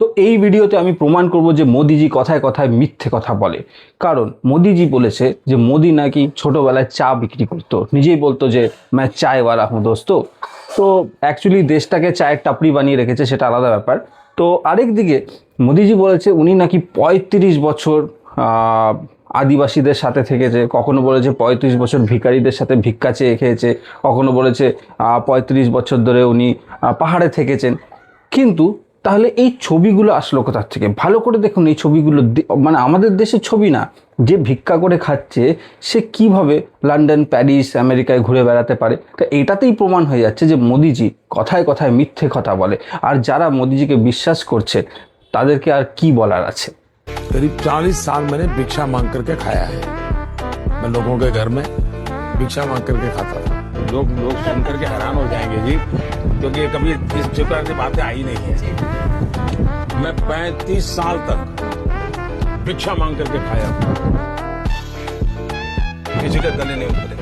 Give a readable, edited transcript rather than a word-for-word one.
তো এই ভিডিওতে আমি প্রমাণ করব যে মোদিজি কথায় কথায় মিথ্যে কথা বলে। কারণ মোদিজি বলেছে যে মোদি নাকি ছোটবেলায় চা বিক্রি করতো, নিজেই বলতো যে मैं चाय वाला हूँ दोस्तों। তো অ্যাকচুয়ালি দেশটাকে চায়ের টাপড়ি বানিয়ে রেখেছে, সেটা আলাদা ব্যাপার। তো আরেক দিকে মোদিজি বলেছে উনি নাকি ৩৫ বছর আদিবাসীদের সাথে থেকেছে, কখনো বলেছে ৩৫ বছর ভিখারিদের সাথে ভিক্ষা চেয়ে খেয়েছে, কখনো বলেছে ৩৫ বছর ধরে উনি পাহাড়ে থেকেছেন। কিন্তু তাহলে এই ছবিগুলো আসলো কোথার থেকে? ভালো করে দেখুন এই ছবিগুলো, মানে আমাদের দেশের ছবি না। যে ভিক্ষা করে খাচ্ছে সে কিভাবে লন্ডন, প্যারিস, আমেরিকায় ঘুরে বেড়াতে পারে? তো এটাতেই প্রমাণ হয়ে যাচ্ছে যে মোদিজি কথায় কথায় মিথ্যে কথা বলে। আর যারা মোদিজিকে বিশ্বাস করছে তাদেরকে আর কি বলার আছে। करीब 40 साल मैंने भिक्षा मांग करके खाया है। मैं लोगों के घर में भिक्षा मांग करके खाता था। लोग सुन करके हैरान हो जाएंगे जी, क्योंकि कभी इस प्रकार की बातें आई नहीं है। मैं 35 साल तक भिक्षा मांग करके खाया, किसी के गले नहीं उतरे।